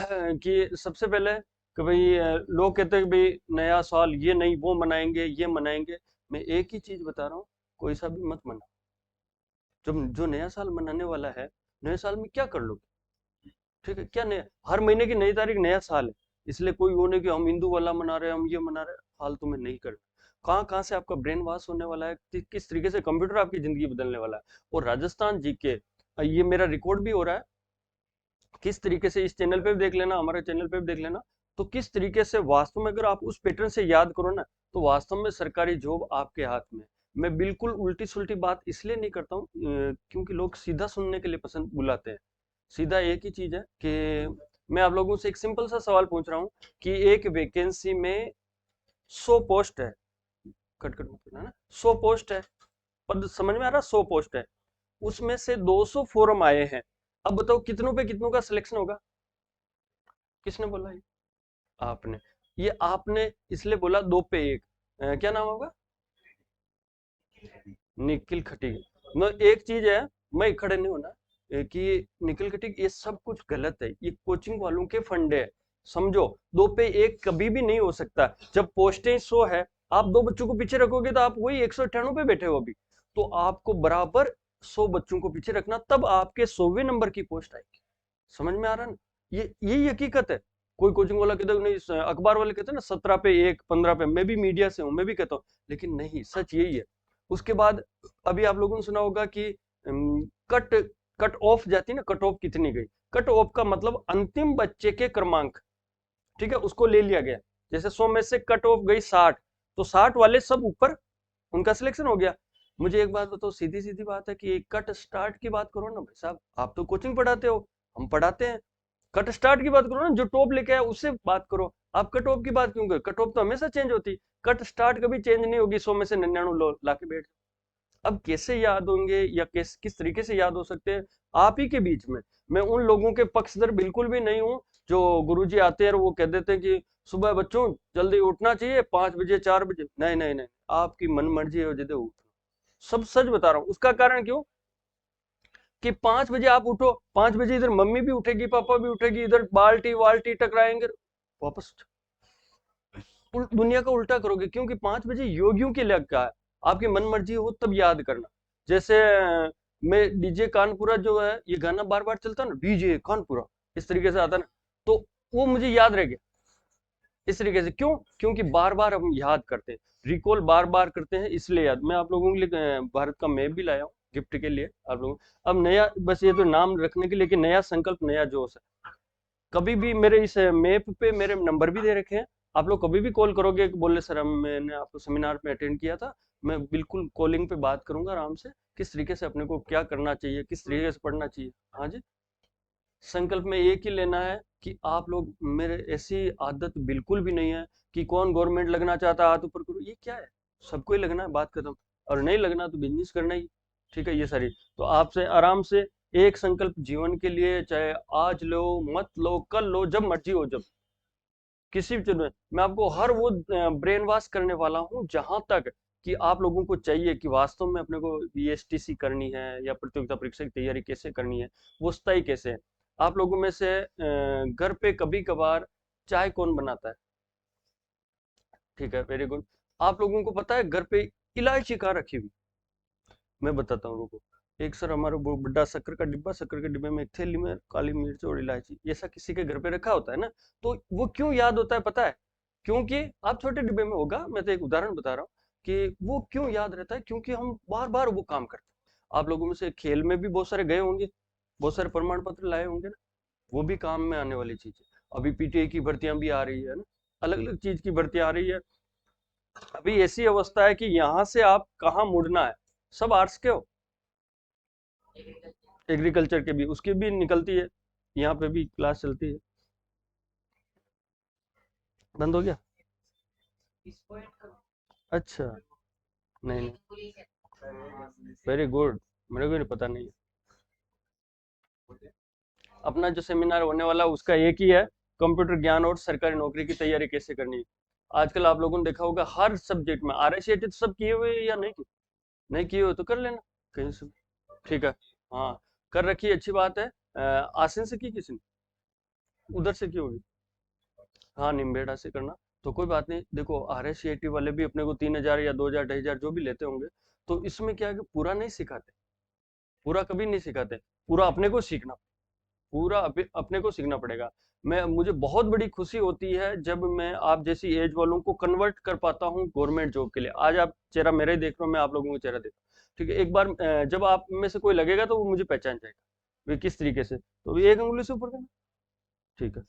कि सबसे पहले कि भाई लोग कहते हैं कि भाई नया साल ये नहीं वो मनाएंगे ये मनाएंगे। मैं एक ही चीज बता रहा हूँ, कोई सा भी मत मना। जब जो नया साल मनाने वाला है, नए साल में क्या कर लोगे? ठीक है, क्या नया, हर महीने की नई तारीख नया साल है, इसलिए कोई वो नहीं कि हम हिंदू वाला मना रहे हैं हम ये मना रहे हैं, फालतू में नहीं कर। कहाँ कहाँ से आपका ब्रेन वॉश होने वाला है, किस तरीके से कंप्यूटर आपकी जिंदगी बदलने वाला है। और राजस्थान जी के ये मेरा रिकॉर्ड भी हो रहा है, किस तरीके से इस चैनल पे भी देख लेना, हमारे चैनल पे भी देख लेना। तो किस तरीके से वास्तव में अगर आप उस पैटर्न से याद करो ना, तो वास्तव में सरकारी जॉब आपके हाथ में है। मैं बिल्कुल उल्टी सुल्टी बात इसलिए नहीं करता हूँ क्योंकि लोग सीधा सुनने के लिए पसंद बुलाते हैं। सीधा एक ही चीज है कि मैं आप लोगों से एक सिंपल सा सवाल पूछ रहा हूँ कि एक वैकेंसी में 100 पोस्ट है, कट कट मत करना ना, 100 पोस्ट है, पद समझ में आ रहा, 100 पोस्ट है, उसमें से 200 फॉर्म आए हैं। अब बताओ कितनों पे कितनों का सिलेक्शन होगा? किसने बोला ये? आपने। ये आपने इसलिए बोला दो पे एक। क्या नाम होगा? निखिल खटीक। मैं एक चीज है, मैं खड़े नहीं होना कि निखिल खटीक ये सब कुछ गलत है, ये कोचिंग वालों के फंडे है। समझो, दो पे एक कभी भी नहीं हो सकता। जब पोस्टें 100 है, आप दो बच्चों को पीछे रखोगे तो आप वही 198 पे बैठे हो अभी। तो आपको बराबर 100 बच्चों को पीछे रखना, तब आपके 100वें नंबर की पोस्ट आएगी। समझ में आ रहा है ना? ये यही हकीकत है। कोई कोचिंग वाला कहता है नहीं, अखबार वाले कहते हैं ना 17 पे एक, 15 पे, मैं भी मीडिया से हूं, मैं भी कहता हूँ, लेकिन नहीं, सच यही है। उसके बाद अभी आप लोगों ने सुना होगा कि कट कट ऑफ जाती है ना, कट ऑफ कितनी गई? कट ऑफ का मतलब अंतिम बच्चे के क्रमांक, ठीक है, उसको ले लिया गया। जैसे 100 में से कट ऑफ गई 60, तो 60 वाले सब ऊपर, उनका सिलेक्शन हो गया। मुझे एक बात बताओ, सीधी सीधी बात है कि कट स्टार्ट की बात करो ना भाई साहब, आप तो कोचिंग पढ़ाते हो, हम पढ़ाते हैं। कट स्टार्ट की बात करो ना, जो टॉप लेके आया उससे बात करो। आप कट ऑफ की बात क्यों करो? कट ऑफ तो हमेशा चेंज होती, कट स्टार्ट कभी चेंज नहीं होगी। 100 में से 99 ला के बैठ। अब कैसे याद होंगे या किस तरीके से याद हो सकते हैं? आप ही के बीच में। मैं उन लोगों के पक्षधर बिल्कुल भी नहीं हूं जो गुरुजी आते हैं और वो कह देते हैं कि सुबह बच्चों जल्दी उठना चाहिए, 5 बजे 4 बजे। नहीं नहीं नहीं, आपकी मन मर्जी हो जदे उठो। सब सच बता रहा हूँ। उसका कारण क्यों कि 5 बजे आप उठो, 5 बजे इधर मम्मी भी उठेगी पापा भी उठेगी, इधर बाल्टी वाल्टी टकराएंगे, वापस दुनिया का उल्टा करोगे। क्योंकि 5 बजे योगियों के लिए का है, आपकी मन मर्जी हो तब याद करना। जैसे मैं डीजे कानपुरा जो है, ये गाना बार बार चलता है ना, डीजे कानपुरा इस तरीके से आता है ना, तो वो मुझे याद रह गया इस तरीके से। क्यों? क्योंकि बार बार हम याद करते हैं, रिकॉल बार बार करते हैं, इसलिए याद। मैं आप लोगों के लिए भारत का मैप भी लाया हूँ गिफ्ट के लिए आप लोगों। अब नया, बस ये तो नाम रखने के लिए कि नया संकल्प नया जोश है। कभी भी मेरे इस मैप पे मेरे नंबर भी दे रखे हैं, आप लोग कभी भी कॉल करोगे कि बोले सर हम, मैंने आपको सेमिनार में अटेंड किया था, मैं बिल्कुल कॉलिंग पे बात करूंगा आराम से, किस तरीके से अपने को क्या करना चाहिए, किस तरीके से पढ़ना चाहिए। हाँ जी। संकल्प में एक ही लेना है कि आप लोग, मेरे ऐसी आदत बिल्कुल भी नहीं है कि कौन गवर्नमेंट लगना चाहता है हाथ ऊपर करो, ये क्या है? सबको ही लगना है, बात खत्म। और नहीं लगना तो बिजनेस करना ही। ठीक है, ये सारी। तो आपसे आराम से एक संकल्प जीवन के लिए, चाहे आज लो मत लो कल लो, जब मर्जी हो, जब किसी भी चीज में मैं आपको हर वो ब्रेन वॉश करने वाला हूँ, जहां तक कि आप लोगों को चाहिए कि वास्तव में अपने को बीएसटीसी करनी है या प्रतियोगिता परीक्षा की तैयारी कैसे करनी है, वो स्थायी कैसे है। आप लोगों में से घर पे कभी कभार चाय कौन बनाता है? ठीक है, वेरी गुड। आप लोगों को पता है घर पे इलायची कहाँ रखी हुई? मैं बताता हूँ, रुको। एक सर हमारा वो बड़ा शक्कर का डिब्बा, शक्कर के डिब्बे में एक थैली में काली मिर्च और इलायची, ऐसा किसी के घर पे रखा होता है ना। तो वो क्यों याद होता है पता है? क्योंकि आप छोटे डिब्बे में होगा, मैं तो एक उदाहरण बता रहा हूँ कि वो क्यों याद रहता है, क्योंकि हम बार बार वो काम करते हैं। आप लोगों में से खेल में भी बहुत सारे गए होंगे, बहुत सारे प्रमाण पत्र लाए होंगे ना, वो भी काम में आने वाली चीज है। अभी पीटीए की भर्तियां भी आ रही है ना, अलग अलग चीज की भर्तियां आ रही है। अभी ऐसी अवस्था है कि यहाँ से आप कहाँ मुड़ना है। सब आर्ट्स के हो? एग्रीकल्चर के भी, उसकी भी निकलती है, यहाँ पे भी क्लास चलती है। बंद हो गया? अच्छा। नहीं नहीं, वेरी गुड। मेरे को नहीं पता नहीं। अपना जो सेमिनार होने वाला है उसका एक ही है, कंप्यूटर ज्ञान और सरकारी नौकरी की तैयारी कैसे करनी है। आजकल आप लोगों ने देखा होगा हर सब्जेक्ट में RSAT तो सब किए हुए हैं या नहीं किए? नहीं किए हो तो कर लेना कहीं से। ठीक है। हाँ, कर रखी है, अच्छी बात है। आसिन से की किसी ने? उधर से क्यों होगी? हाँ, निम्बेड़ा से करना। तो कोई बात नहीं, देखो RSCIT वाले भी अपने को 3,000 या 2,000 2,500 जो भी लेते होंगे, तो इसमें क्या है कि पूरा नहीं सिखाते, पूरा कभी नहीं सिखाते, पूरा अपने को सीखना, पूरा अपने को सीखना पड़ेगा। मैं मुझे बहुत बड़ी खुशी होती है जब मैं आप जैसी एज वालों को कन्वर्ट कर पाता हूँ गवर्नमेंट जॉब के लिए। आज आप चेहरा मेरा ही देख रहे हो, मैं आप लोगों का चेहरा देख रहा हूँ, ठीक है। एक बार जब आप में से कोई लगेगा तो वो मुझे पहचान जाएगा, वे किस तरीके से, तो एक अंगुली से ऊपर करना, ठीक है।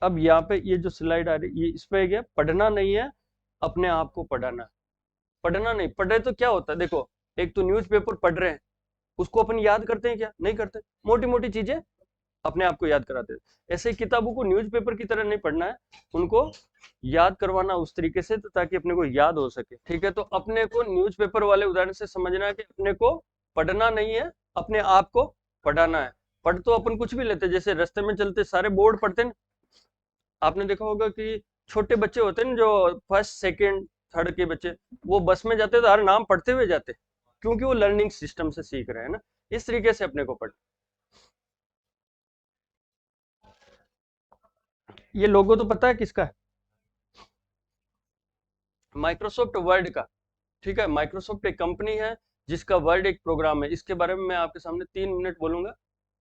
अब यहाँ पे ये जो स्लाइड आ रही है, ये इस पे क्या, पढ़ना नहीं है, अपने आप को पढ़ाना है। पढ़ना नहीं, पढ़े तो क्या होता है, देखो एक तो न्यूज़पेपर पढ़ रहे हैं, उसको अपन याद करते हैं क्या? नहीं करते, मोटी मोटी चीजें अपने आप को याद कराते हैं। ऐसे ही किताबों को न्यूज़पेपर की तरह नहीं पढ़ना है, उनको याद करवाना उस तरीके से, तो ताकि अपने को याद हो सके, ठीक है। तो अपने को न्यूज़पेपर वाले उदाहरण से समझना है कि अपने को पढ़ना नहीं है, अपने आप को पढ़ाना है। पढ़ तो अपन कुछ भी लेते हैं, जैसे रास्ते में चलते सारे बोर्ड पढ़ते हैं। आपने देखा होगा कि छोटे बच्चे होते हैं ना, जो फर्स्ट सेकंड थर्ड के बच्चे, वो बस में जाते तो हर नाम पढ़ते हुए जाते, क्योंकि वो लर्निंग सिस्टम से सीख रहे हैं ना। इस तरीके से अपने को पढ़, ये लोगो तो पता है किसका है? माइक्रोसॉफ्ट वर्ड का, ठीक है। माइक्रोसॉफ्ट एक कंपनी है जिसका वर्ड एक प्रोग्राम है। इसके बारे में मैं आपके सामने 3 मिनट बोलूंगा,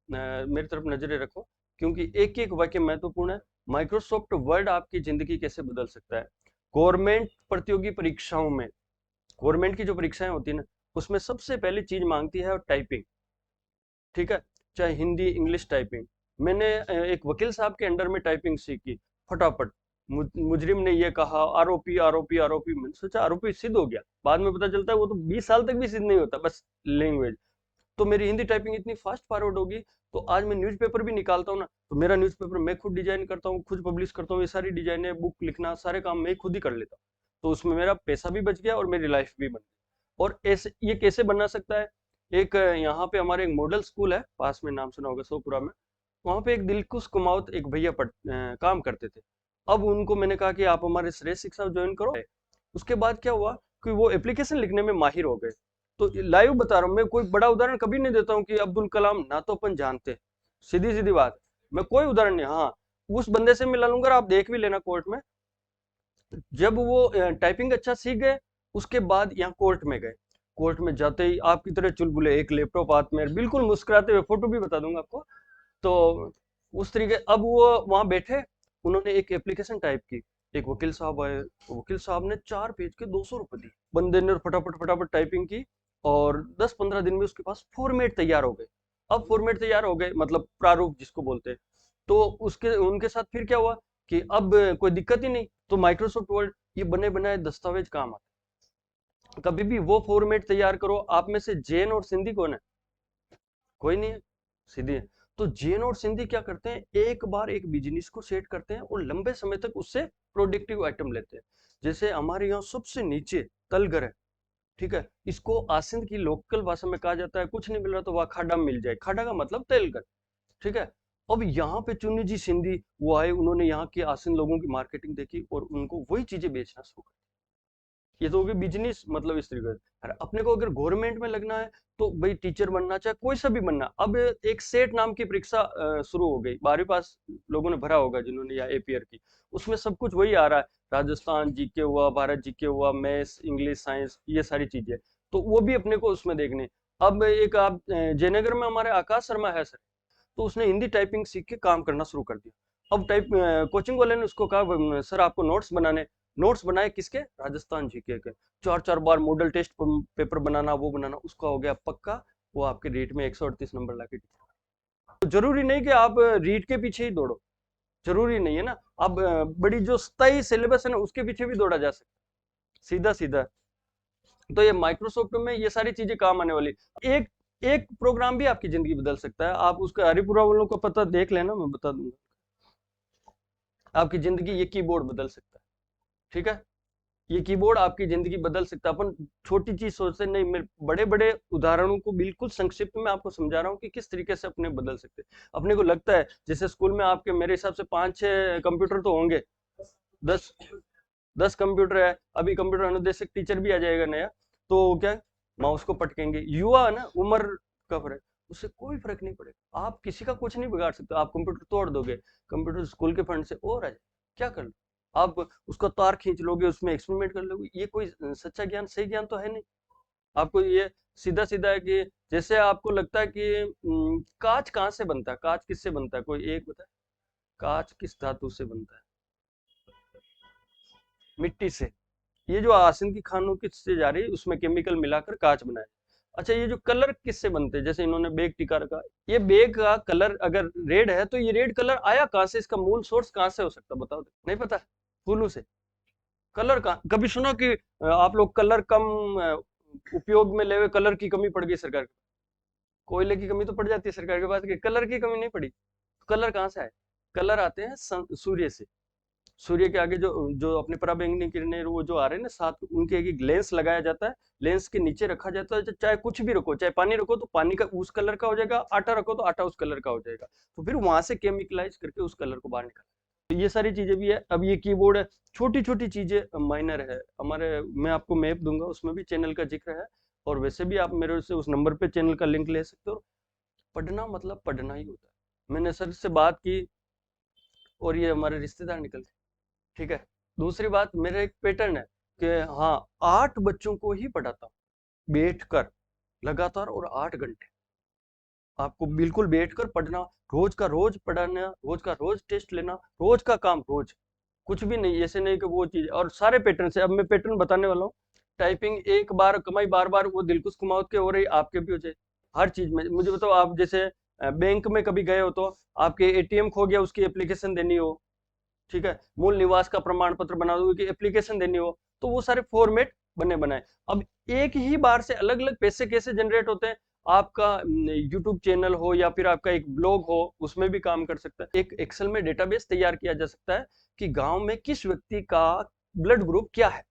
मेरी तरफ नजरें रखो, क्योंकि एक एक वाक्य महत्वपूर्ण है। माइक्रोसॉफ्ट वर्ड आपकी जिंदगी कैसे बदल सकता है? गवर्नमेंट प्रतियोगी परीक्षाओं में, गवर्नमेंट की जो परीक्षाएं होती है ना, उसमें सबसे पहली चीज मांगती है टाइपिंग, ठीक है, चाहे हिंदी इंग्लिश टाइपिंग। मैंने एक वकील साहब के अंडर में टाइपिंग सीखी, फटाफट। मुजरिम ने ये कहा, आरोपी आरोपी आरोपी, मैंने सोचा आरोपी सिद्ध हो गया, बाद में पता चलता है वो तो 20 साल तक भी सिद्ध नहीं होता, बस लैंग्वेज। तो मेरी हिंदी टाइपिंग इतनी फास्ट फॉरवर्ड होगी, तो आज मैं न्यूज़पेपर भी निकालता हूँ ना, तो मेरा न्यूज़पेपर मैं खुद डिजाइन करता हूँ, खुद पब्लिश करता हूँ, ये सारी डिजाइने, बुक लिखना, सारे काम मैं खुद ही कर लेता हूँ। तो उसमें मेरा पैसा भी बच गया और मेरी लाइफ भी बन गई। और ऐसे ये कैसे बना सकता है? एक यहाँ पे हमारे एक मॉडल स्कूल है पास में, नाम सुना होगा, सोपुरा में। वहाँ पे एक दिलकुश कुमाऊत एक भैया काम करते थे। अब उनको मैंने कहा कि आप हमारे श्रेष्ठ शिक्षा ज्वाइन करो। उसके बाद क्या हुआ कि वो एप्लीकेशन लिखने में माहिर हो गए। तो लाइव बता रहा हूँ मैं, कोई बड़ा उदाहरण कभी नहीं देता हूँ कि अब्दुल कलाम ना तो अपन जानते, सीधी सीधी बात, मैं कोई उदाहरण नहीं, हाँ उस बंदे से मिला लूंगा, आप देख भी लेना कोर्ट में। जब वो टाइपिंग अच्छा सीख गए, उसके बाद यहाँ कोर्ट में गए, कोर्ट में जाते ही आपकी तरह चुलबुले, एक लैपटॉप हाथ में, बिल्कुल मुस्कुराते हुए, फोटो भी बता दूंगा आपको। तो उस तरीके, अब वो वहां बैठे, उन्होंने एक एप्लीकेशन टाइप की, एक वकील साहब आए, तो वकील साहब ने 4 पेज के 200 रुपए दिए, बंदे ने फटाफट फटाफट टाइपिंग की, और 10-15 दिन में उसके पास फॉर्मेट तैयार हो गए। अब फॉर्मेट तैयार हो गए, मतलब प्रारूप जिसको बोलते हैं। तो उसके उनके साथ फिर क्या हुआ कि अब कोई दिक्कत ही नहीं, तो माइक्रोसॉफ्ट वर्ड ये बने बनाए दस्तावेज काम आते। कभी भी वो फॉर्मेट तैयार करो। आप में से जैन और सिंधी कौन है? कोई नहीं है, सीधी है। तो जैन और सिंधी क्या करते हैं, एक बार एक बिजनेस को सेट करते हैं और लंबे समय तक उससे प्रोडक्टिव आइटम लेते हैं। जैसे हमारे यहाँ सबसे नीचे तलगर है, ठीक है, इसको आसिंद की लोकल भाषा में कहा जाता है, कुछ नहीं मिल रहा तो वहां खाडा में मिल जाए, खाडा का मतलब तेलगर, ठीक है। अब यहाँ पे चुन्नी जी सिंधी वो आए, उन्होंने यहाँ के आसिंद लोगों की मार्केटिंग देखी और उनको वही चीजें बेचना शुरू कर। ये तो होगी बिजनेस, मतलब इस तरीके से। और अपने को अगर गवर्नमेंट में लगना है, तो भाई टीचर बनना, चाहे कोई सा भी बनना। अब एक सेट नाम की परीक्षा शुरू हो गई, 12वीं पास लोगों ने भरा होगा जिन्होंने, या एपीआर की, उसमें सब कुछ वही आ रहा है, राजस्थान जीके हुआ, भारत जीके हुआ, मैथ्स इंग्लिश साइंस, ये सारी चीजें, तो वो भी अपने को उसमें देखने। अब एक आप जयनगर में हमारे आकाश शर्मा है सर, तो उसने हिंदी टाइपिंग सीख के काम करना शुरू कर दिया। अब टाइप कोचिंग वाले ने उसको कहा सर आपको नोट्स बनाने, नोट्स बनाए किसके? राजस्थान जीके के। 4-4 बार मॉडल टेस्ट पेपर बनाना, वो बनाना, उसका हो गया पक्का। वो आपके रीट में 138 नंबर लाके, तो जरूरी नहीं कि आप रीट के पीछे ही दौड़ो, जरूरी नहीं है ना। अब बड़ी जो स्थायी सिलेबस है ना, उसके पीछे भी दौड़ा जा सकता है, सीधा सीधा। तो ये माइक्रोसॉफ्ट में ये सारी चीजें काम आने वाली। एक एक प्रोग्राम भी आपकी जिंदगी बदल सकता है। आप उसका हरिपुरा वालों का पता देख लेना, मैं बता दूंगा। आपकी जिंदगी ये कीबोर्ड बदल सकता है, ठीक है। ये कीबोर्ड आपकी जिंदगी बदल सकता है। अपन छोटी चीज सोचते नहीं, मैं बड़े बड़े उदाहरणों को बिल्कुल संक्षिप्त में आपको समझा रहा हूँ कि किस तरीके से अपने बदल सकते हैं। अपने को लगता है जैसे स्कूल में आपके, मेरे हिसाब से 5-6 कंप्यूटर तो होंगे, 10 कंप्यूटर है। अभी कंप्यूटर अनुदेशक टीचर भी आ जाएगा नया, तो क्या, माउस को पटकेंगे, युवा है ना, उम्र का फर्क। उससे कोई फर्क नहीं पड़ेगा। आप किसी का कुछ नहीं बिगाड़ सकते। आप कंप्यूटर तोड़ दोगे, कंप्यूटर स्कूल के फंड से और आ जाए, क्या कर लो? आप उसका तार खींच लोगे, उसमें एक्सपेरिमेंट कर लोगे, ये कोई सच्चा ज्ञान, सही ज्ञान तो है नहीं। आपको ये सीधा सीधा है कि जैसे आपको लगता है कि कांच कहाँ से बनता है, कांच किससे बनता है, कोई एक बताए। कांच किस धातु से बनता है? मिट्टी से। ये जो आर्सेन की खानों किससे जा रही है, उसमें केमिकल मिलाकर कांच बनाया। अच्छा, ये जो कलर किससे बनते हैं, जैसे इन्होंने बेग टिका रखा, ये बेग का कलर अगर रेड है तो ये रेड कलर आया कहाँ से, इसका मूल सोर्स कहाँ से हो सकता है, बताओ। नहीं पता? फूलों से। कलर का कभी सुनो कि आप लोग कलर कम अ, उपयोग में ले हुए, कलर की कमी पड़ गई सरकार को? कोयले की कमी तो पड़ जाती है सरकार के पास, कि कलर की कमी नहीं पड़ी। कलर कहाँ से आए? कलर आते हैं सूर्य से। सूर्य के आगे जो जो अपने पराबैंगनी किरणें वो जो आ रहे हैं ना साथ, उनके एक लेंस लगाया जाता है, लेंस के नीचे रखा जाता है, चाहे कुछ भी रखो, चाहे पानी रखो तो पानी का उस कलर का हो जाएगा, आटा रखो तो आटा उस कलर का हो जाएगा, तो फिर वहां से केमिकलाइज करके उस कलर को बाहर निकाल। तो ये सारी चीजें भी है। अब ये कीबोर्ड है, छोटी छोटी चीजें माइनर है हमारे। मैं आपको मैप दूंगा, उसमें भी चैनल का जिक्र है, और वैसे भी आप मेरे से उस नंबर पे चैनल का लिंक ले सकते हो। पढ़ना मतलब पढ़ना ही होता है। मैंने सर से बात की और ये हमारे रिश्तेदार निकल गए, ठीक है। दूसरी बात, मेरा एक पैटर्न है कि हाँ, 8 बच्चों को ही पढ़ाता हूँ बैठ कर लगातार, और 8 घंटे आपको बिल्कुल बैठकर पढ़ना, रोज का रोज पढ़ाना, रोज का रोज टेस्ट लेना, रोज का काम रोज, कुछ भी नहीं, ऐसे नहीं कि वो चीज। और सारे पैटर्न से अब मैं पैटर्न बताने वाला हूँ। टाइपिंग एक बार कमाई, बार बार वो दिलकुश कुमावत के हो रही, आपके भी हो जाए। हर चीज में मुझे बताओ, आप जैसे बैंक में कभी गए हो तो आपके एटीएम खो गया, उसकी एप्लीकेशन देनी हो, ठीक है, मूल निवास का प्रमाण पत्र बना दो कि एप्लीकेशन देनी हो, तो वो सारे फॉर्मेट बने बनाए। अब एक ही बार से अलग अलग पैसे कैसे जनरेट होते हैं? आपका यूट्यूब चैनल हो या फिर आपका एक ब्लॉग हो, उसमें भी काम कर सकता है। एक एक्सेल में डेटाबेस तैयार किया जा सकता है कि गांव में किस व्यक्ति का ब्लड ग्रुप क्या है,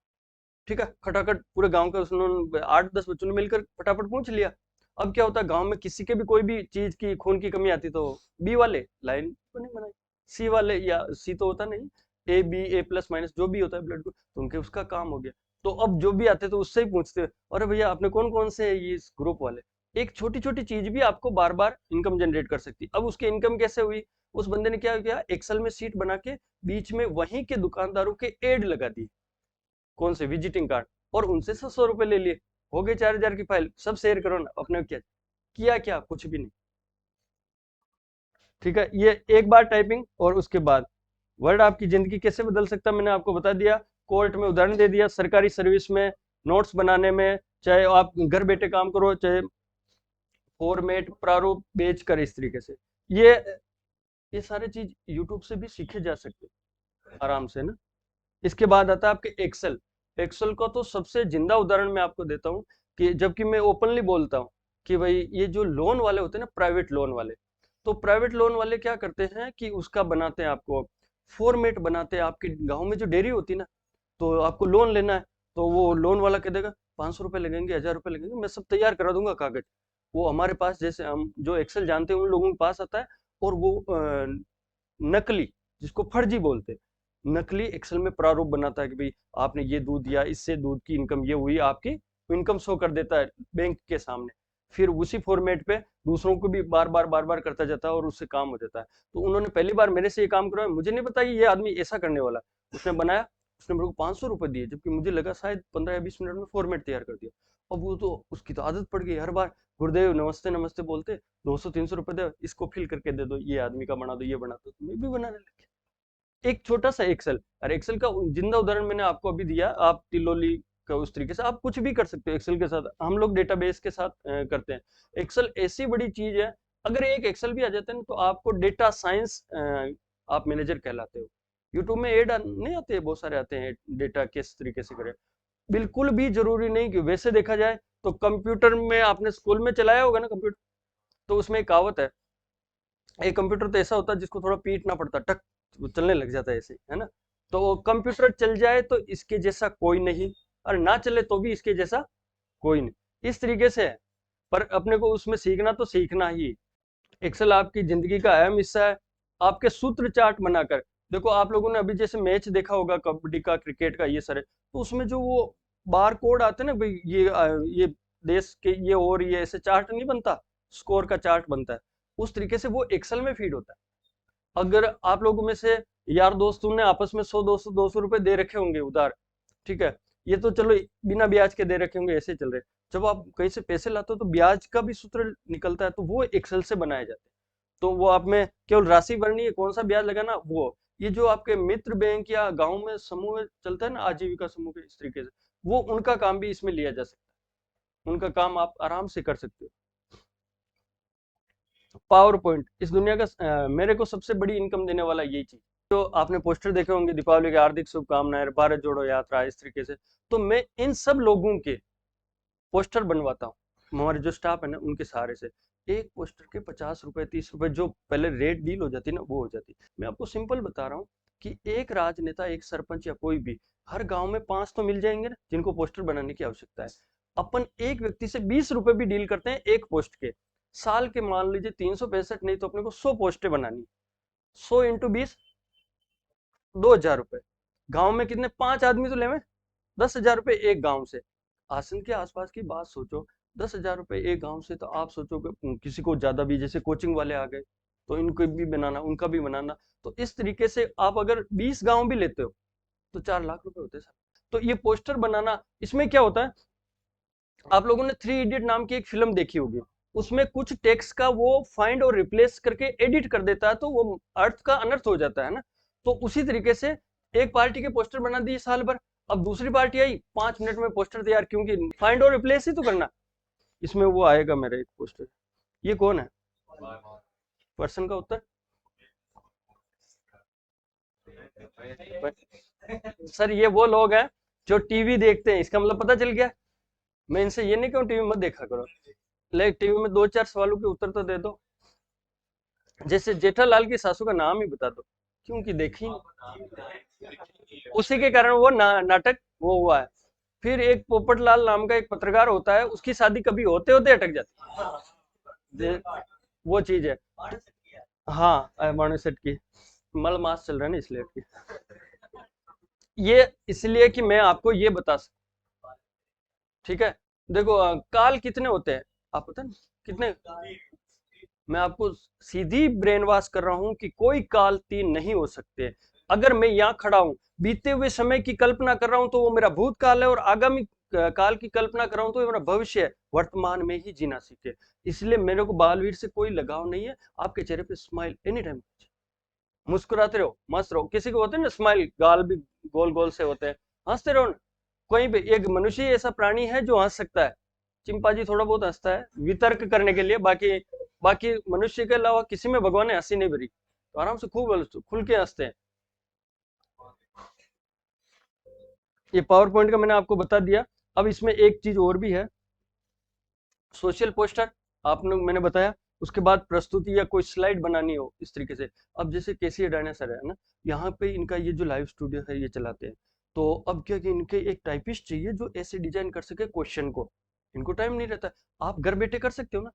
ठीक है, खटाखट पूरे गांव का उसने 8-10 बच्चों ने मिलकर फटाफट पूछ लिया। अब क्या होता है, गांव में किसी के भी कोई भी चीज की खून की कमी आती तो बी वाले लाइन बनी बनाई, सी वाले, या सी तो होता नहीं, A B, A plus minus जो भी होता है ब्लड ग्रुप, तो उनके उसका काम हो गया। तो अब जो भी आते तो उससे ही पूछते, अरे भैया आपने कौन कौन से है ये इस ग्रुप वाले। एक छोटी छोटी चीज भी आपको बार बार इनकम जनरेट कर सकती। अब उसकी इनकम कैसे हुई? उस बंदे ने क्या किया, एक्सेल में सीट बना के बीच में वहीं के दुकानदारों के एड लगा दी, कौन से, विजिटिंग कार्ड, और उनसे 100 रुपए ले लिए, हो गए 4,000 की फाइल, सब शेयर करो ना अपने। क्या किया? क्या कुछ भी नहीं, ठीक है। ये एक बार टाइपिंग, और उसके बाद वर्ड आपकी जिंदगी कैसे बदल सकता है मैंने आपको बता दिया। कोर्ट में उदाहरण दे दिया, सरकारी सर्विस में, नोट्स बनाने में, चाहे आप घर बैठे काम करो, चाहे फॉर्मेट प्रारूप बेच कर, इस तरीके से ये सारे चीज यूट्यूब से भी सीखे जा सकते हैं आराम से ना। इसके बाद आता है आपके एक्सेल। एक्सेल का तो सबसे जिंदा उदाहरण मैं आपको देता हूँ, कि जबकि मैं ओपनली बोलता हूँ कि भाई ये जो लोन वाले होते हैं ना, प्राइवेट लोन वाले, तो प्राइवेट लोन वाले क्या करते हैं कि उसका बनाते हैं आपको फॉर्मेट, बनाते हैं। आपके गांव में जो डेयरी होती है ना, तो आपको लोन लेना है, तो वो लोन वाला कह देगा 500 रुपये लगेंगे, 1000 रुपये लगेंगे, मैं सब तैयार करा दूंगा कागज। वो हमारे पास, जैसे हम जो एक्सेल जानते हैं उन लोगों के पास आता है, और वो नकली, जिसको फर्जी बोलते हैं, नकली एक्सेल में प्रारूप बनाता है कि भाई आपने ये दूध दिया, इससे दूध की इनकम ये हुई, आपकी इनकम शो कर देता है बैंक के सामने। फिर उसी फॉर्मेट पे दूसरों को भी बार बार करता जाता है, और उससे काम हो जाता है। तो उन्होंने पहली बार मेरे से ये काम करवाया, मुझे नहीं पता ये आदमी ऐसा करने वाला। उसने बनाया, उसने मेरे को 500 रुपये दिए, जबकि मुझे लगा शायद 15 या 20 मिनट में फॉर्मेट तैयार कर दिया। अब वो तो उसकी तो आदत पड़ गई, हर बार गुरुदेव नमस्ते नमस्ते बोलते, 200-300 रुपये दे, इसको फिल करके दे दो, ये आदमी का बना दो, ये बना दो, तो मैं भी बनाने लग गया। एक छोटा सा एक्सेल, और एक्सेल का जिंदा उदाहरण मैंने आपको अभी दिया। आप टिलोली का उस तरीके से आप कुछ भी कर सकते हो एक्सेल के साथ। हम लोग डेटाबेस के साथ करते हैं। एक्सेल ऐसी बड़ी चीज है, अगर एक एक्सेल भी आ जाता है ना, तो आपको डेटा साइंस आप मैनेजर कहलाते हो। यूट्यूब में एड नहीं आते, बहुत सारे आते हैं, डेटा किस तरीके से करें। बिल्कुल भी जरूरी नहीं कि, वैसे देखा जाए तो कंप्यूटर में आपने स्कूल में चलाया होगा ना कंप्यूटर, तो उसमें एक कहावत है, एक कंप्यूटर तो ऐसा होता है जिसको थोड़ा पीटना पड़ता है, टक वो चलने लग जाता है ऐसे, है ना। तो कंप्यूटर चल जाए तो इसके जैसा कोई नहीं, और ना चले तो भी इसके जैसा कोई नहीं, इस तरीके से है। पर अपने को उसमें सीखना तो सीखना ही। एक्सेल आपकी जिंदगी का अहम हिस्सा है। आपके सूत्र चार्ट बनाकर देखो, आप लोगों ने अभी जैसे मैच देखा होगा कबड्डी का, क्रिकेट का, ये सारे, तो उसमें जो वो बार कोड आते हैं ना भाई, ये देश के ये, और ये ऐसे चार्ट नहीं बनता, स्कोर का चार्ट बनता है, उस तरीके से वो एक्सेल में फीड होता है। अगर आप लोगों में से यार दोस्तों ने आपस में 100 200 रुपए दे रखे होंगे उधार, ठीक है, ये तो चलो बिना ब्याज के दे रखे होंगे, ऐसे चल रहे, जब आप कहीं से पैसे लाते हो तो ब्याज का भी सूत्र निकलता है, तो वो एक्सेल से बनाए जाते हैं। तो वो आप में केवल राशि भरनी है, कौन सा ब्याज लगाना वो, ये जो आपके मित्र बैंक या गांव में समूह में चलता है ना, आजीविका समूह के इस तरीके से, वो उनका काम भी इसमें लिया जा सकता है, उनका काम आप आराम से कर सकते हो। पावर पॉइंट इस दुनिया का मेरे को सबसे बड़ी इनकम देने वाला यही चीज। तो आपने पोस्टर देखे होंगे, दीपावली की हार्दिक शुभकामनाएं, भारत जोड़ो यात्रा, इस तरीके से, तो मैं इन सब लोगों के पोस्टर बनवाता हूँ, हमारे जो स्टाफ है ना उनके सहारे से। एक पोस्टर के 50 रुपए 30 रुपए जो पहले रेट डील हो जाती ना, वो हो जाती। मैं आपको सिंपल बता रहा हूँ कि एक राजनेता, एक सरपंच या कोई भी, हर गांव में 5 तो मिल जाएंगे ना जिनको पोस्टर बनाने की आवश्यकता है। अपन एक व्यक्ति से 20 रुपए भी डील करते हैं एक पोस्ट के, साल के मान लीजिए 365, नहीं तो अपने को 100 पोस्टें बनानी, 100 इंटू 20, 2,000 रुपए। गाँव में कितने, 5 आदमी तो ले, 10,000 रुपए एक गांव से। आसन के आसपास की बात सोचो, 10,000 रुपए एक गांव से, तो आप सोचो कि किसी को ज्यादा भी, जैसे कोचिंग वाले आ गए तो इनको भी बनाना, उनका भी बनाना, तो इस तरीके से आप अगर 20 गांव भी लेते हो तो 4 लाख रुपए होते हैं सर। तो ये पोस्टर बनाना, इसमें क्या होता है, आप लोगों ने 3 इडियट नाम की एक फिल्म देखी होगी, उसमें कुछ टेक्स्ट का वो फाइंड और रिप्लेस करके एडिट कर देता है, तो वो अर्थ का अनर्थ हो जाता है ना। तो उसी तरीके से एक पार्टी के पोस्टर बना दिए साल भर, अब दूसरी पार्टी आई, 5 मिनट में पोस्टर तैयार, क्योंकि फाइंड और रिप्लेस ही तो करना। इसमें वो आएगा मेरा एक पोस्टर, ये कौन है, पर्सन का उत्तर सर, ये वो लोग हैं जो टीवी देखते हैं, इसका मतलब पता चल गया। मैं इनसे ये नहीं कहूँ टीवी मत देखा करो, लेकिन टीवी में 2 4 सवालों के उत्तर तो दे दो। जैसे जेठालाल की सासू का नाम ही बता दो, क्योंकि देखी नहीं। उसी के कारण वो नाटक वो हुआ है। फिर एक पोपटलाल नाम का एक पत्रकार होता है, उसकी शादी कभी होते होते अटक जाती है, वो चीज है। हाँ, मानो सेट की मल मास चल रहा है ना, इसलिए अटकी। ये इसलिए कि मैं आपको ये बता सकता, ठीक है। देखो काल कितने होते हैं, आप पता ना कितने, मैं आपको सीधी ब्रेन वॉश कर रहा हूं कि कोई काल 3 नहीं हो सकते। अगर मैं यहाँ खड़ा हूं, बीते हुए समय की कल्पना कर रहा हूं तो वो मेरा भूतकाल है, और आगामी काल की कल्पना कर रहा हूं तो ये मेरा भविष्य है। वर्तमान में ही जीना सीखे, इसलिए मेरे को बालवीर से कोई लगाव नहीं है। आपके चेहरे पे स्माइल एनी टाइम, मुस्कुराते रहो, मस्त रहो। किसी को होते हैं ना स्माइल, गाल भी गोल गोल से होते हैं, हंसते रहो ना। कोई भी एक मनुष्य ऐसा प्राणी है जो हंस सकता है, चिंपांजी थोड़ा बहुत हंसता है वितर्क करने के लिए, बाकी बाकी मनुष्य के अलावा किसी में भगवान ने हंसी नहीं भरी, तो आराम से खूब खुल के हंसते हैं। ये पावर पॉइंट का मैंने आपको बता दिया। अब इसमें एक चीज और भी है, सोशल पोस्टर आपने मैंने बताया, उसके बाद प्रस्तुति या कोई स्लाइड बनानी हो इस तरीके से। अब जैसे केसी अडाना सर है ना, यहाँ पे इनका ये जो लाइव स्टूडियो है ये चलाते हैं, तो अब क्या कि इनके एक टाइपिस्ट चाहिए जो ऐसे डिजाइन कर सके क्वेश्चन को, इनको टाइम नहीं रहता। आप घर बैठे कर सकते हो ना,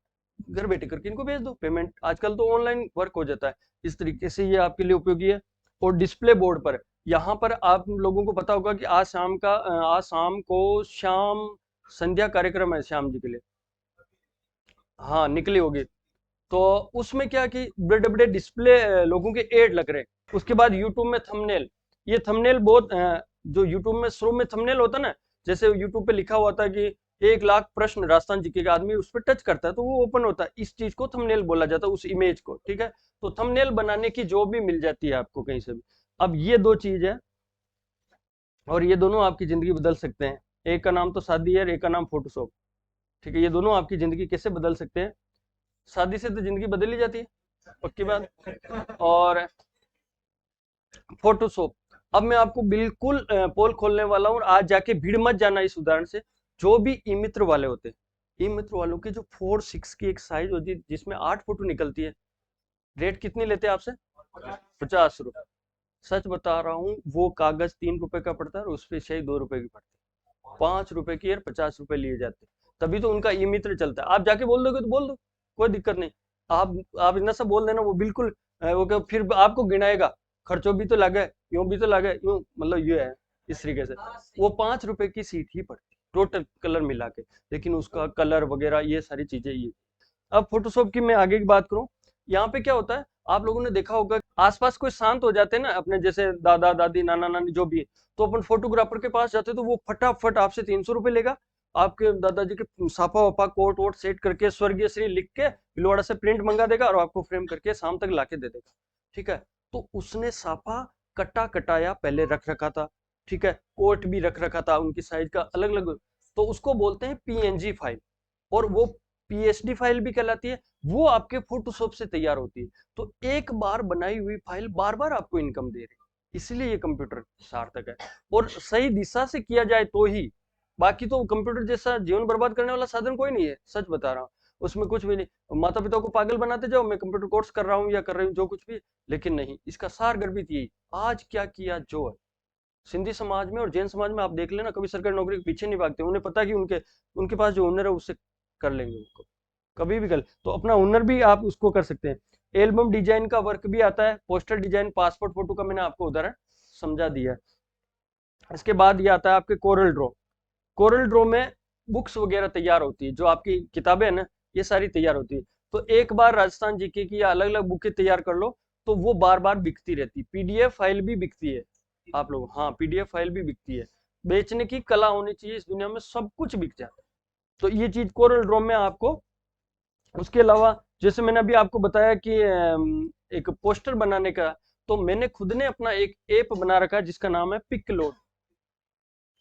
घर बैठे करके इनको भेज दो, पेमेंट आजकल तो ऑनलाइन वर्क हो जाता है, इस तरीके से ये आपके लिए उपयोगी है। और डिस्प्ले बोर्ड पर, यहाँ पर आप लोगों को पता होगा कि आज शाम को शाम संध्या कार्यक्रम है श्याम जी के लिए, हाँ निकली होगी। तो उसमें क्या कि बड़े बड़े डिस्प्ले लोगों के एड लग रहे हैं। उसके बाद यूट्यूब में थंबनेल, ये थंबनेल बहुत जो यूट्यूब में शुरू में थंबनेल होता है ना, जैसे यूट्यूब पे लिखा हुआ था कि 1 लाख प्रश्न राजस्थान जी के, आदमी उस पर टच करता है तो वो ओपन होता है, इस चीज को थंबनेल बोला जाता है, उस इमेज को, ठीक है। तो थंबनेल बनाने की जॉब भी मिल जाती है आपको कहीं से भी। अब ये 2 चीज है, और ये दोनों आपकी जिंदगी बदल सकते हैं। एक का नाम तो शादी है, एक का नाम फोटोशॉप, ठीक है। ये दोनों आपकी जिंदगी कैसे बदल सकते हैं, शादी से तो जिंदगी बदल ही जाती है, पक्की बात। और फोटोशॉप, अब मैं आपको बिल्कुल पोल खोलने वाला हूं, और आज जाके भीड़ मत जाना इस उदाहरण से। जो भी ई मित्र वाले होते हैं, ई मित्र वालों की जो 4:6 की एक साइज होती है जिसमें 8 फोटो निकलती है, रेट कितनी लेते हैं आपसे, 50 रुपए। सच बता रहा हूँ, वो कागज 3 रुपए का पड़ता है और उस पर स्याही 2 रुपए की पड़ती है, 5 रुपए की और 50 रुपए लिए जाते हैं, तभी तो उनका ई मित्र चलता है। आप जाके बोल दोगे तो बोल दो, कोई दिक्कत नहीं। आप इतना सा बोल देना, वो बिल्कुल फिर आपको गिनाएगा, खर्चों भी तो लगे, यूं भी तो लगे, यूं मतलब ये है, इस तरीके से। वो 5 रुपए की सीट ही पड़ती टोटल कलर मिला के, लेकिन उसका कलर वगैरह ये सारी चीजें ये, अब फोटोशॉप की मैं आगे की बात करूं, यहाँ पे क्या होता है, आप लोगों ने देखा होगा आसपास कोई शांत हो जाते हैं ना अपने, जैसे दादा दादी नाना नानी जो भी है, तो अपन फोटोग्राफर के पास जाते तो वो फटाफट आपसे 300 रुपये लेगा, आपके दादाजी के साफा वापा कोट वोट सेट करके स्वर्गीय श्री लिख के भिलवाड़ा से प्रिंट मंगा देगा और आपको फ्रेम करके शाम तक लाके दे देगा। ठीक है, तो उसने साफा कटा कटाया पहले रख रखा था, ठीक है, कोट भी रख रखा था उनकी साइज का अलग अलग, तो उसको बोलते हैं पीएनजी फाइल, और वो पीएचडी फाइल भी कहलाती है, वो आपके फोटोशॉप से तैयार होती है। तो एक बार बनाई हुई फाइल बार बार आपको इनकम दे रही है, इसलिए ये कंप्यूटर सार्थक है, और सही दिशा से किया जाए तो ही। बाकी तो कंप्यूटर जैसा जीवन बर्बाद करने वाला साधन कोई नहीं है, सच बता रहा हूँ, उसमें कुछ भी नहीं, माता पिता को पागल बनाते जाओ, मैं कंप्यूटर कोर्स कर रहा हूँ या कर रही हूँ जो कुछ भी, लेकिन नहीं, इसका सार गर्भित यही, आज क्या किया जो है। सिंधी समाज में और जैन समाज में आप देख लेना, कभी सरकारी नौकरी के पीछे नहीं भागते, उन्हें पता है कि उनके उनके पास जो हुनर है उससे कर लेंगे उनको, कभी भी कर, तो अपना हुनर भी आप उसको कर सकते हैं। एल्बम डिजाइन का वर्क भी आता है, पोस्टर डिजाइन, पासपोर्ट फोटो का मैंने आपको उदाहरण समझा दिया है। इसके बाद ये आता है आपके कोरल ड्रॉ। कोरल ड्रॉ में बुक्स वगैरह तैयार होती है, जो आपकी किताबें है ना, ये सारी तैयार होती है। तो एक बार राजस्थान जीके की या अलग अलग बुकें तैयार कर लो, तो वो बार बार बिकती रहती, पीडीएफ फाइल भी बिकती है आप लोग, हाँ पीडीएफ फाइल भी बिकती है। बेचने की कला होनी चाहिए, इस दुनिया में सब कुछ बिक जाता है। तो ये चीज कोरल ड्रॉ में आपको, उसके अलावा जैसे मैंने अभी आपको बताया कि एक पोस्टर बनाने का, तो मैंने खुद ने अपना एक ऐप बना रखा है जिसका नाम है पिकलोड।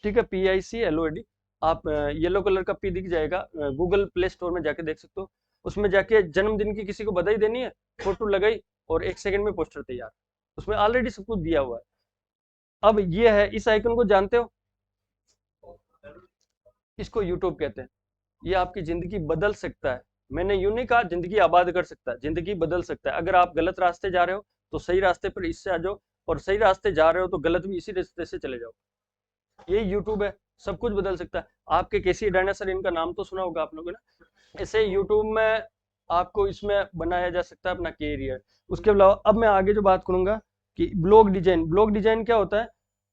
ठीक है, PICLOD, आप येलो कलर का पी दिख जाएगा, गूगल प्ले स्टोर में जाके देख सकते हो। उसमें जाके जन्मदिन की किसी को बधाई देनी है, फोटो लगाई और 1 सेकंड में पोस्टर तैयार, उसमें ऑलरेडी सब कुछ दिया हुआ है। अब ये है, इस आइकन को जानते हो, इसको यूट्यूब कहते हैं। ये आपकी जिंदगी बदल सकता है, मैंने यूं नहीं कहा जिंदगी आबाद कर सकता है, जिंदगी बदल सकता है। अगर आप गलत रास्ते जा रहे हो तो सही रास्ते पर इससे आ जाओ, और सही रास्ते जा रहे हो तो गलत भी इसी रास्ते से चले जाओ। ये यूट्यूब है, सब कुछ बदल सकता है। आपके केसी डायनासर, इनका नाम तो सुना होगा आप लोगों ने, ऐसे यूट्यूब में आपको इसमें बनाया जा सकता है अपना कैरियर। उसके अलावा अब मैं आगे जो बात करूंगा कि ब्लॉग डिजाइन। ब्लॉग डिजाइन क्या होता है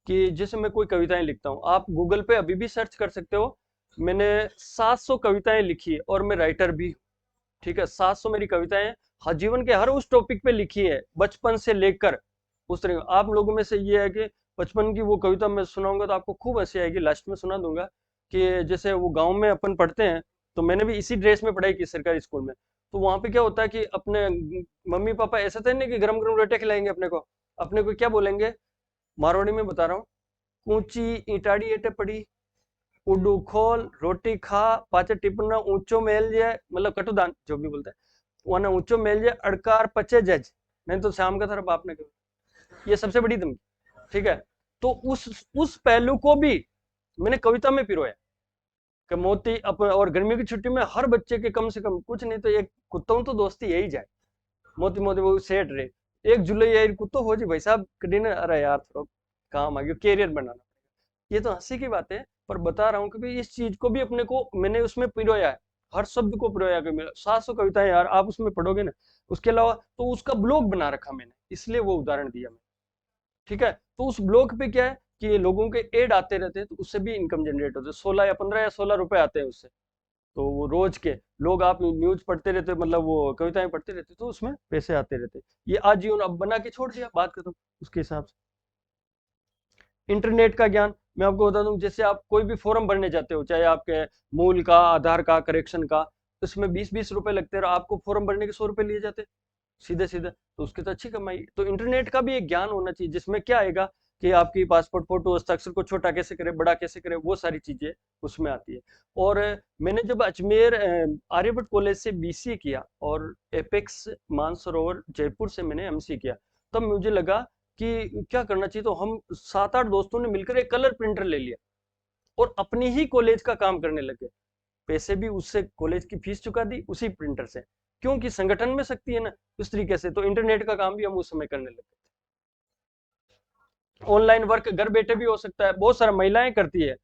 कि जैसे मैं कोई कविताएं लिखता हूँ, आप गूगल पे अभी भी सर्च कर सकते हो, मैंने 700 कविताएं लिखी है और मैं राइटर भी, ठीक है, 700 मेरी कविताएं हैं, हर जीवन के हर उस टॉपिक पे लिखी है, बचपन से लेकर उस तरह। आप लोगों में से ये है कि बचपन की वो कविता मैं सुनाऊंगा तो आपको खूब हंसी आएगी, लास्ट में सुना दूंगा। कि जैसे वो गांव में अपन पढ़ते हैं, तो मैंने भी इसी ड्रेस में पढ़ाई की सरकारी स्कूल में, तो वहां पे क्या होता है कि अपने मम्मी पापा ऐसा था नहीं कि गरम गरम रोटी खिलाएंगे अपने को क्या बोलेंगे, मारवाड़ी में बता रहा हूँ, ऊंची ईटाड़ी एटे पड़ी, उडू खोल रोटी खा, पाचे टिपना ऊंचो मेल जाए, मतलब कटुदान जो भी बोलते हैं, वरना ऊंचो मेल जाए अड़कार पचे जज, नहीं तो शाम का थारा बाप ने कहा, ये सबसे बड़ी धमकी। ठीक है, तो उस पहलू को भी मैंने कविता में पिरोया कि मोती और गर्मी की छुट्टी में हर बच्चे के कम से कम कुछ नहीं तो एक कुत्तों तो दोस्ती यही जाए, मोती मोती वो सेठ रहे, 1 जुलाई यार कुत्तो हो जी भाई साहब डिनर, अरे यार थोड़ा काम आ गया, कैरियर बनाना। ये तो हंसी की बात है, पर बता रहा हूँ कि भाई इस चीज को भी अपने को मैंने उसमें पिरोया है, हर शब्द को पिरोया कि मेरा 700 कविताएं यार आप उसमें पढ़ोगे ना। उसके अलावा तो उसका ब्लॉग बना रखा मैंने, इसलिए वो उदाहरण दिया मैं। ठीक है, तो उस ब्लॉग पे क्या है कि लोगों के एड आते रहते हैं, तो उससे भी इनकम जनरेट होती है, 16 या 15 या 16 रुपए आते हैं उससे। तो वो रोज के लोग, आप न्यूज पढ़ते रहते, मतलब वो कविताएं पढ़ते रहते, तो उसमें पैसे आते रहते। ये आजीवन अब बना के छोड़ दिया, बात खत्म उसके हिसाब से। इंटरनेट का ज्ञान मैं आपको बता दूं, जैसे आप कोई भी फॉर्म भरने जाते हो, चाहे आपके मूल का, आधार का, करेक्शन का, उसमें 20-20 रुपए लगते हैं और आपको फॉर्म भरने के 100 रुपए लिए जाते सीधे सीधे, तो उसकी तो अच्छी कमाई। तो इंटरनेट का भी एक ज्ञान होना चाहिए, जिसमें क्या आएगा कि आपकी पासपोर्ट फोटो हस्ताक्षर को छोटा कैसे करे, बड़ा कैसे करे, वो सारी चीजें उसमें आती है। और मैंने जब अजमेर आर्यभट्ट कॉलेज से BCA किया और एपेक्स मानसरोवर जयपुर से मैंने MC किया, तब मुझे लगा कि क्या करना चाहिए, तो हम 7-8 दोस्तों ने मिलकर एक कलर प्रिंटर ले लिया और अपनी ही कॉलेज का काम करने लगे। पैसे भी उससे, कॉलेज की फीस चुका दी उसी प्रिंटर से, क्योंकि संगठन में शक्ति है ना उस तरीके से। तो इंटरनेट का काम भी हम उस समय करने लगे। ऑनलाइन वर्क घर बैठे भी हो सकता है, बहुत सारी महिलाएं करती है,